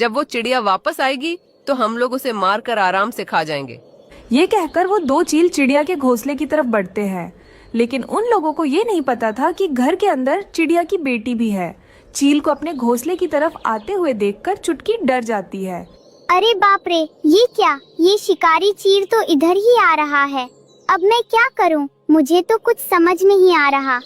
जब वो चिड़िया वापस आएगी तो हम लोग उसे मार कर आराम से खा जाएंगे। ये कहकर वो दो चील चिड़िया के घोंसले की तरफ बढ़ते हैं, लेकिन उन लोगों को ये नहीं पता था कि घर के अंदर चिड़िया की बेटी भी है। चील को अपने घोंसले की तरफ आते हुए देखकर चुटकी डर जाती है। अरे बाप रे, ये क्या? ये शिकारी चील तो इधर ही आ रहा है। अब मैं क्या करूं? मुझे तो कुछ समझ नहीं आ रहा।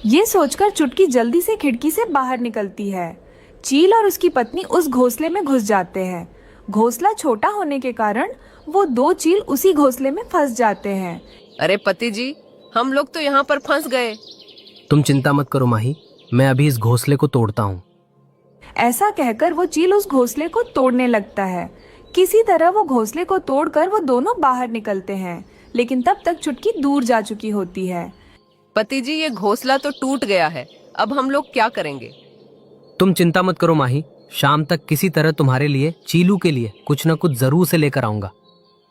ये सोचकर चुटकी जल्दी से खिड़की से बाहर निकलती है। चील और उसकी पत्नी उस घोंसले में घुस जाते हैं। घोंसला छोटा होने के कारण वो दो चील उसी घोंसले में फंस जाते हैं। अरे पति जी, हम लोग तो यहाँ पर फंस गए। तुम चिंता मत करो माही, मैं अभी इस घोंसले को तोड़ता हूँ। ऐसा कहकर वो चील उस घोंसले को तोड़ने लगता है। किसी तरह वो घोंसले को तोड़कर वो दोनों बाहर निकलते हैं, लेकिन तब तक चुटकी दूर जा चुकी होती है। पति जी, ये घोंसला तो टूट गया है, अब हम लोग क्या करेंगे? तुम चिंता मत करो माही, शाम तक किसी तरह तुम्हारे लिए, चीलू के लिए कुछ न कुछ जरूर से लेकर आऊंगा।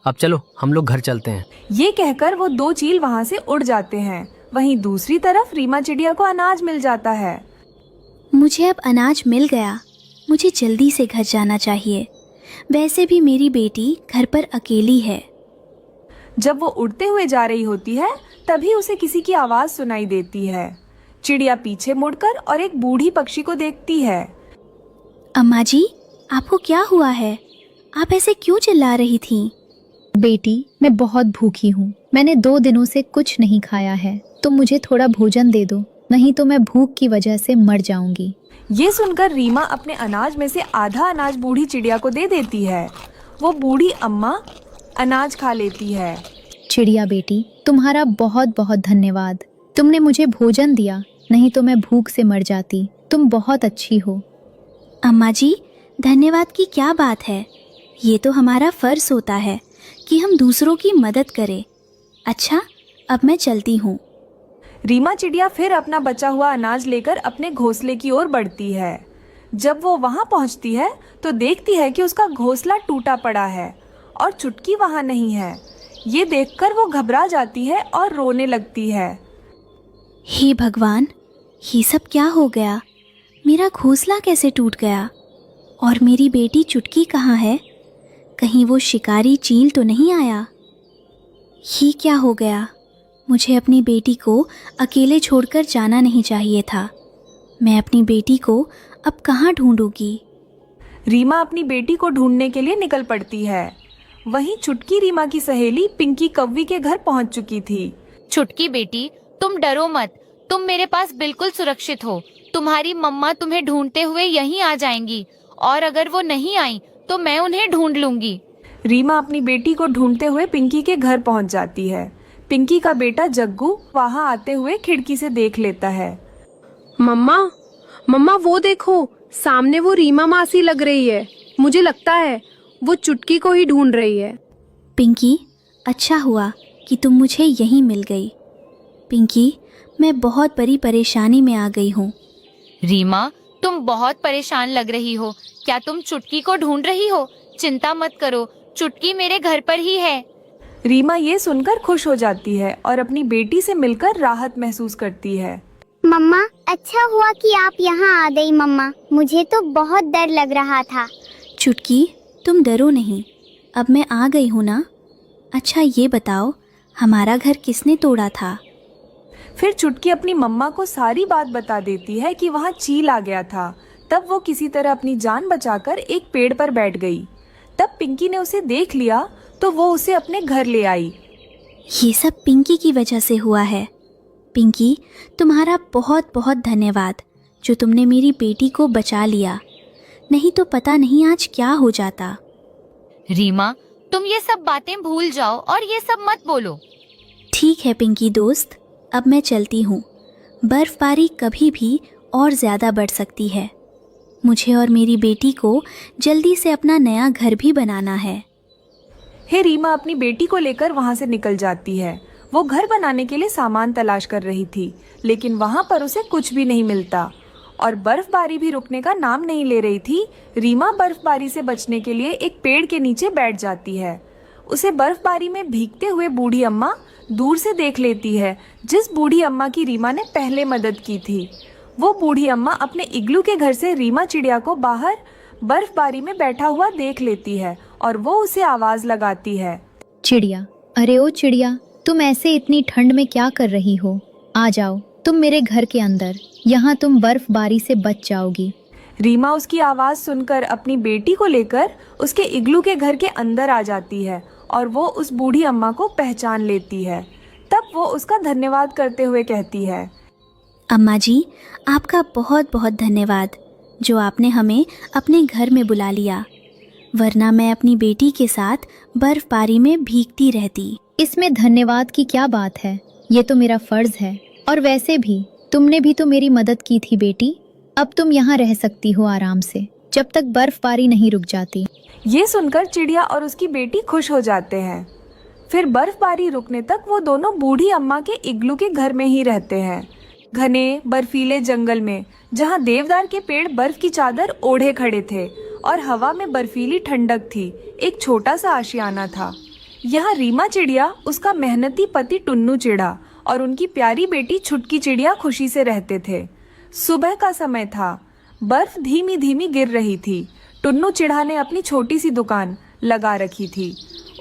अब चलो हम लोग घर चलते हैं। ये कहकर वो दो चील वहाँ से उड़ जाते हैं। वहीं दूसरी तरफ रीमा चिड़िया को अनाज मिल जाता है। मुझे अब अनाज मिल गया, मुझे जल्दी से घर जाना चाहिए। वैसे भी मेरी बेटी घर पर अकेली है। जब वो उड़ते हुए जा रही होती है, तभी उसे किसी की आवाज सुनाई देती है। चिड़िया पीछे मुड़कर और एक बूढ़ी पक्षी को देखती है। अम्मा जी, आपको क्या हुआ है? आप ऐसे क्यों चिल्ला रही थीं? बेटी, मैं बहुत भूखी हूँ। मैंने 2 दिनों से कुछ नहीं खाया है। तुम मुझे थोड़ा भोजन दे दो, नहीं तो मैं भूख की वजह से मर जाऊंगी। ये सुनकर रीमा अपने अनाज में से आधा अनाज बूढ़ी चिड़िया को दे देती है। वो बूढ़ी अम्मा अनाज खा लेती है। चिड़िया बेटी, तुम्हारा बहुत बहुत धन्यवाद। तुमने मुझे भोजन दिया, नहीं तो मैं भूख से मर जाती। तुम बहुत अच्छी हो। अम्मा जी, धन्यवाद की क्या बात है? ये तो हमारा फर्ज होता है कि हम दूसरों की मदद करें। अच्छा, अब मैं चलती हूँ। रीमा चिड़िया फिर अपना बचा हुआ अनाज लेकर अपने घोंसले की ओर बढ़ती है। जब वो वहाँ पहुँचती है तो देखती है कि उसका घोंसला टूटा पड़ा है और चुटकी वहाँ नहीं है। ये देखकर वो घबरा जाती है और रोने लगती है। हे भगवान, ये सब क्या हो गया? मेरा घोंसला कैसे टूट गया? और मेरी बेटी चुटकी कहाँ है? कहीं वो शिकारी चील तो नहीं आया? ये क्या हो गया? मुझे अपनी बेटी को अकेले छोड़कर जाना नहीं चाहिए था। मैं अपनी बेटी को अब कहाँ ढूंढूंगी? रीमा अपनी बेटी को ढूंढने के लिए निकल पड़ती है। वहीं चुटकी रीमा की सहेली पिंकी कौवी के घर पहुंच चुकी थी। चुटकी बेटी, तुम डरो मत, तुम मेरे पास बिल्कुल सुरक्षित हो। तुम्हारी मम्मा तुम्हें ढूंढते हुए यहीं आ जाएंगी, और अगर वो नहीं आई तो मैं उन्हें ढूंढ लूंगी। रीमा अपनी बेटी को ढूंढते हुए पिंकी के घर पहुंच जाती है। पिंकी का बेटा जग्गू वहां आते हुए खिड़की से देख लेता है। मम्मा, मम्मा वो देखो, सामने वो रीमा मासी लग रही है। मुझे लगता है वो चुटकी को ही ढूंढ रही है। पिंकी, अच्छा हुआ कि तुम मुझे यहीं मिल गई। पिंकी, मैं बहुत बड़ी परेशानी में आ गई हूँ। रीमा, तुम बहुत परेशान लग रही हो। क्या तुम चुटकी को ढूंढ रही हो? चिंता मत करो, चुटकी मेरे घर पर ही है। रीमा ये सुनकर खुश हो जाती है और अपनी बेटी से मिलकर राहत महसूस करती है। मम्मा, अच्छा हुआ कि आप यहाँ आ गई मम्मा। मुझे तो बहुत डर लग रहा था। चुटकी, तुम डरो नहीं, अब मैं आ गई हूँ ना। अच्छा ये बताओ, हमारा घर किसने तोड़ा था? फिर चुटकी अपनी मम्मा को सारी बात बता देती है कि वहाँ चील आ गया था। तब वो किसी तरह अपनी जान बचाकर एक पेड़ पर बैठ गई। तब पिंकी ने उसे देख लिया तो वो उसे अपने घर ले आई। ये सब पिंकी की वजह से हुआ है। पिंकी, तुम्हारा बहुत बहुत धन्यवाद जो तुमने मेरी बेटी को बचा लिया, नहीं तो पता नहीं आज क्या हो जाता। रीमा, तुम ये सब बातें भूल जाओ और ये सब मत बोलो। ठीक है पिंकी दोस्त, अब मैं चलती हूँ। बर्फबारी कभी भी और ज़्यादा बढ़ सकती है। मुझे और मेरी बेटी को जल्दी से अपना नया घर भी बनाना है। हे रीमा अपनी बेटी को लेकर वहाँ से निकल जाती है। वो घर बनाने के लिए सामान तलाश कर रही थी, लेकिन वहाँ पर उसे कुछ भी नहीं मिलता और बर्फबारी भी रुकने का नाम नहीं ले रही थी। रीमा बर्फबारी से बचने के लिए एक पेड़ के नीचे बैठ जाती है। उसे बर्फबारी में भीगते हुए बूढ़ी अम्मा दूर से देख लेती है, जिस बूढ़ी अम्मा की रीमा ने पहले मदद की थी। वो बूढ़ी अम्मा अपने इग्लू के घर से रीमा चिड़िया को बाहर बर्फबारी में बैठा हुआ देख लेती है और वो उसे आवाज लगाती है। चिड़िया, अरे ओ चिड़िया, तुम ऐसे इतनी ठंड में क्या कर रही हो? आ जाओ तुम मेरे घर के अंदर, यहाँ तुम बर्फबारी से बच जाओगी। रीमा उसकी आवाज सुनकर अपनी बेटी को लेकर उसके इग्लू के घर के अंदर आ जाती है और वो उस बूढ़ी अम्मा को पहचान लेती है। तब वो उसका धन्यवाद करते हुए कहती है, अम्मा जी, आपका बहुत बहुत धन्यवाद जो आपने हमें अपने घर में बुला लिया, वरना मैं अपनी बेटी के साथ बर्फबारी में भीगती रहती। इसमें धन्यवाद की क्या बात है, ये तो मेरा फर्ज है। और वैसे भी तुमने भी तो मेरी मदद की थी बेटी। अब तुम यहाँ रह सकती हो आराम से, जब तक बर्फबारी नहीं रुक जाती। ये सुनकर चिड़िया और उसकी बेटी खुश हो जाते हैं। फिर बर्फबारी रुकने तक वो दोनों बूढ़ी अम्मा के इग्लू के घर में ही रहते हैं, घने बर्फीले जंगल में, जहाँ देवदार के पेड़ बर्फ की चादर ओढ़े खड़े थे और हवा में बर्फीली ठंडक थी। एक छोटा सा आशियाना था। यहाँ रीमा चिड़िया, उसका मेहनती पति टुन्नू चिड़ा और उनकी प्यारी बेटी छुटकी चिड़िया खुशी से रहते थे। सुबह का समय था। बर्फ धीमी धीमी गिर रही थी। टुन्नू चिड़ा ने अपनी छोटी सी दुकान लगा रखी थी।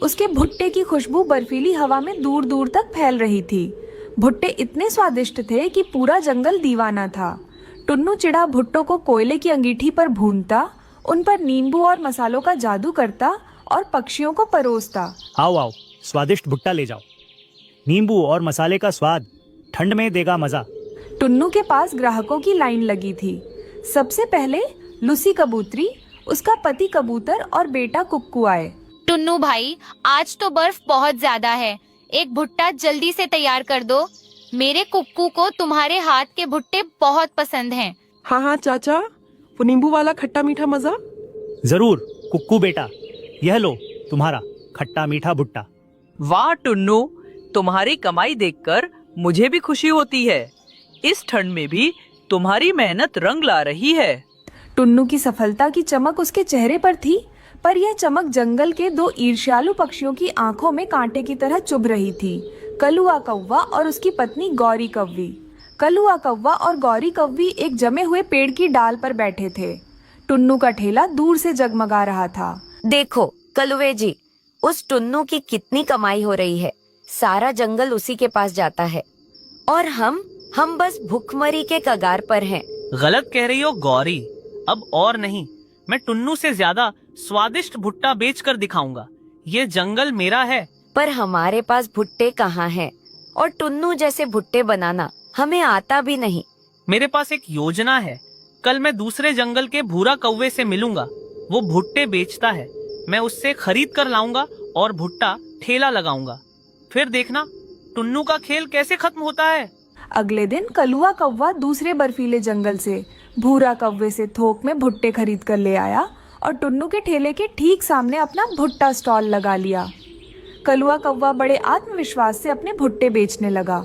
उसके भुट्टे की खुशबू बर्फीली हवा में दूर दूर तक फैल रही थी। भुट्टे इतने स्वादिष्ट थे कि पूरा जंगल दीवाना था। टुन्नू चिड़ा भुट्टों को कोयले की अंगीठी पर भूनता, उन पर नींबू और मसालों का जादू करता और पक्षियों को परोसता। आओ आओ, स्वादिष्ट भुट्टा ले जाओ। नींबू और मसाले का स्वाद ठंड में देगा मजा। टुन्नू के पास ग्राहकों की लाइन लगी थी। सबसे पहले लूसी कबूतरी, उसका पति कबूतर और बेटा कुक्कू आए। टुन्नू भाई, आज तो बर्फ बहुत ज्यादा है, एक भुट्टा जल्दी से तैयार कर दो। मेरे कुक्कू को तुम्हारे हाथ के भुट्टे बहुत पसंद हैं। हाँ हाँ चाचा, वो नींबू वाला खट्टा मीठा मजा। जरूर कुक्कू बेटा, यह लो तुम्हारा खट्टा मीठा भुट्टा। वाह टुन्नू, तुम्हारी कमाई देखकर मुझे भी खुशी होती है। इस ठंड में भी तुम्हारी मेहनत रंग ला रही है। टुन्नू की सफलता की चमक उसके चेहरे पर थी, पर यह चमक जंगल के दो ईर्ष्यालु पक्षियों की आंखों में कांटे की तरह चुभ रही थी, कलुआ कौवा और उसकी पत्नी गौरी कौवी। कलुआ कौवा और गौरी कौवी एक जमे हुए पेड़ की डाल पर बैठे थे। टुन्नू का ठेला दूर से जगमगा रहा था। देखो कलुए जी, उस टुन्नू की कितनी कमाई हो रही है। सारा जंगल उसी के पास जाता है और हम बस भूखमरी के कगार पर हैं। गलत कह रही हो गौरी, अब और नहीं, मैं टुन्नू से ज्यादा स्वादिष्ट भुट्टा बेच कर दिखाऊंगा। ये जंगल मेरा है। पर हमारे पास भुट्टे कहाँ हैं? और टुन्नू जैसे भुट्टे बनाना हमें आता भी नहीं। मेरे पास एक योजना है। कल मैं दूसरे जंगल के भूरा कौवे से मिलूंगा। वो भुट्टे बेचता है, मैं उससे खरीद कर लाऊंगा और भुट्टा ठेला लगाऊंगा। फिर देखना टुन्नू का खेल कैसे खत्म होता है। अगले दिन कलुआ कौवा दूसरे बर्फीले जंगल से भूरा कौवे से थोक में भुट्टे खरीद कर ले आया और टुन्नू के ठेले के ठीक सामने अपना भुट्टा स्टॉल लगा लिया। कलुआ कौवा बड़े आत्मविश्वास से अपने भुट्टे बेचने लगा।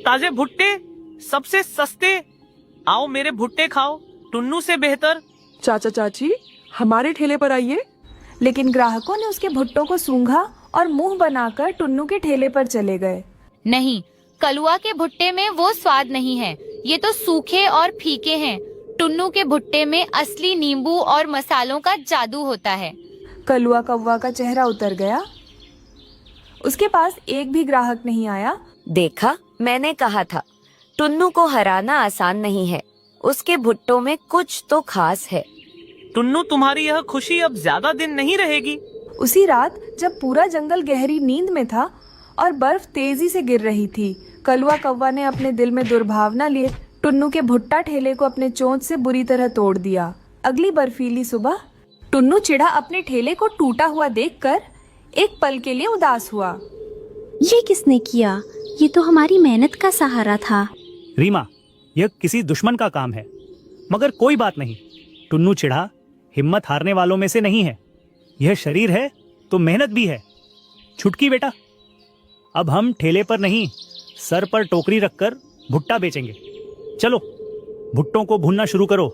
ताजे भुट्टे सबसे सस्ते, आओ मेरे भुट्टे खाओ, टुन्नू से बेहतर। चाचा चाची, हमारे ठेले पर आइए। लेकिन ग्राहकों ने उसके भुट्टों को सूंघा और मुंह बनाकर टुन्नू के ठेले पर चले गए। नहीं, कलुआ के भुट्टे में वो स्वाद नहीं है, ये तो सूखे और फीके हैं। टुन्नू के भुट्टे में असली नींबू और मसालों का जादू होता है। कलुआ कौवा का चेहरा उतर गया। उसके पास एक भी ग्राहक नहीं आया। देखा, मैंने कहा था टुन्नू को हराना आसान नहीं है। उसके भुट्टों में कुछ तो खास है। टुन्नू, तुम्हारी यह खुशी अब ज्यादा दिन नहीं रहेगी। उसी रात जब पूरा जंगल गहरी नींद में था और बर्फ तेजी से गिर रही थी, कलुआ कौवा ने अपने दिल में दुर्भावना लिए टुन्नू के भुट्टा ठेले को अपने चोंच से बुरी तरह तोड़ दिया। अगली बर्फीली सुबह टुन्नू चिड़ा अपने ठेले को टूटा हुआ देखकर एक पल के लिए उदास हुआ। ये किसने किया? ये तो हमारी मेहनत का सहारा था। रीमा, यह किसी दुश्मन का काम है, मगर कोई बात नहीं। टुन्नू चिड़ा हिम्मत हारने वालों में से नहीं है। यह शरीर है तो मेहनत भी है। छुटकी बेटा, अब हम ठेले पर नहीं, सर पर टोकरी रखकर भुट्टा बेचेंगे। चलो भुट्टों को भूनना शुरू करो।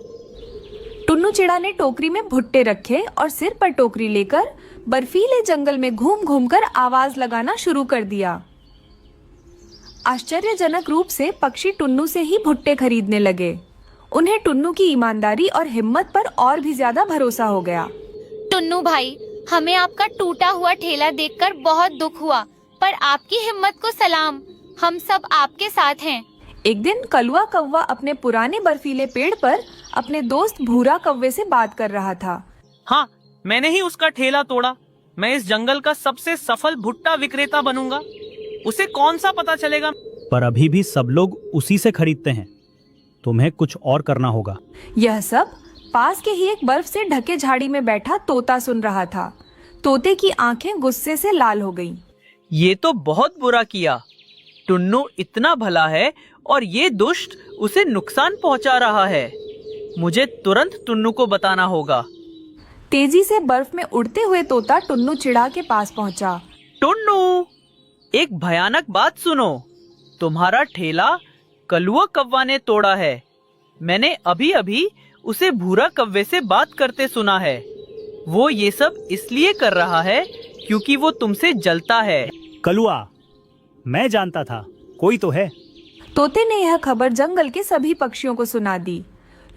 टुन्नू चिड़ा ने टोकरी में भुट्टे रखे और सिर पर टोकरी लेकर बर्फीले जंगल में घूम घूम कर आवाज लगाना शुरू कर दिया। आश्चर्यजनक रूप से पक्षी टुन्नू से ही भुट्टे खरीदने लगे। उन्हें टुन्नू की ईमानदारी और हिम्मत पर और भी ज्यादा भरोसा हो गया। टुन्नू भाई, हमें आपका टूटा हुआ ठेला देखकर बहुत दुख हुआ, पर आपकी हिम्मत को सलाम। हम सब आपके साथ हैं। एक दिन कलुआ कौवा अपने पुराने बर्फीले पेड़ पर अपने दोस्त भूरा कौवे से बात कर रहा था। हाँ, मैंने ही उसका ठेला तोड़ा। मैं इस जंगल का सबसे सफल भुट्टा विक्रेता बनूंगा। उसे कौन सा पता चलेगा। पर अभी भी सब लोग उसी से खरीदते हैं। तुम्हें कुछ और करना होगा। यह सब पास के ही एक बर्फ से ढके झाड़ी में बैठा तोता सुन रहा था। तोते की आंखें गुस्से से लाल हो गईं। ये तो बहुत बुरा किया। टुन्नू इतना भला है और ये दुष्ट उसे नुकसान पहुंचा रहा है। मुझे तुरंत टुन्नू को बताना होगा। तेजी से बर्फ में उड़ते हुए तोता टुन्नू चिड़ा के पास पहुंचा। टुन्नू, एक भयानक बात सुनो। तुम्हारा ठेला कलुआ कौवा ने तोड़ा है। मैंने अभी अभी उसे भूरा कौवे से बात करते सुना है। वो ये सब इसलिए कर रहा है क्योंकि वो तुमसे जलता है। कलुआ, मैं जानता था कोई तो है। तोते ने यह खबर जंगल के सभी पक्षियों को सुना दी।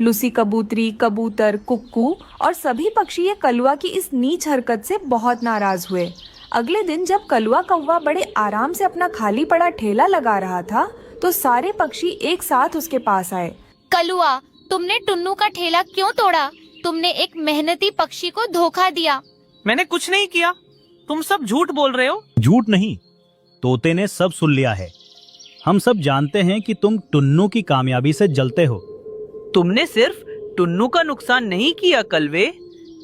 लूसी कबूतरी, कबूतर, कुक्कू और सभी पक्षी ये कलुआ की इस नीच हरकत से बहुत नाराज हुए। अगले दिन जब कलुआ कौवा बड़े आराम से अपना खाली पड़ा ठेला लगा रहा था, तो सारे पक्षी एक साथ उसके पास आए। कलुआ, तुमने टुन्नू का ठेला क्यों तोड़ा? तुमने एक मेहनती पक्षी को धोखा दिया। मैंने कुछ नहीं किया। तुम सब झूठ बोल रहे हो। झूठ नहीं, तोते ने सब सुन लिया है। हम सब जानते हैं कि तुम टुन्नू की कामयाबी से जलते हो। तुमने सिर्फ टुन्नू का नुकसान नहीं किया कलवे,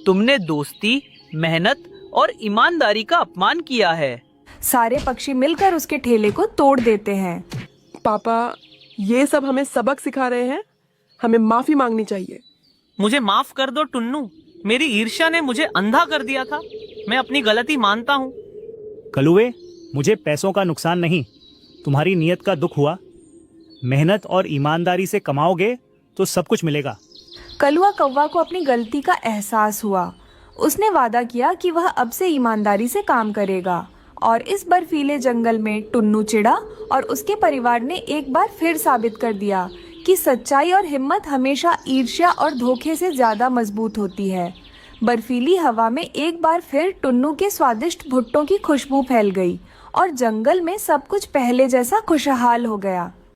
तुमने दोस्ती, मेहनत और ईमानदारी का अपमान किया है। सारे पक्षी मिलकर उसके ठेले को तोड़ देते हैं। पापा, ये सब हमें सबक सिखा रहे हैं। हमें माफी मांगनी चाहिए। मुझे माफ कर दो टुन्नू। मेरी ईर्ष्या ने मुझे अंधा कर दिया था। मैं अपनी गलती मानता हूँ। कलुए, मुझे पैसों का नुकसान नहीं, तुम्हारी नीयत का दुख हुआ। मेहनत और ईमानदारी से कमाओगे तो सब कुछ मिलेगा। कलुआ कौवा को अपनी गलती का एहसास हुआ। उसने वादा किया कि वह अब से ईमानदारी से काम करेगा और इस बर्फीले जंगल में टुन्नू चिड़ा और उसके परिवार ने एक बार फिर साबित कर दिया कि सच्चाई और हिम्मत हमेशा ईर्ष्या और धोखे से ज्यादा मजबूत होती है। बर्फीली हवा में एक बार फिर टुन्नू के स्वादिष्ट भुट्टों की खुशबू फैल गई और जंगल में सब कुछ पहले जैसा खुशहाल हो गया।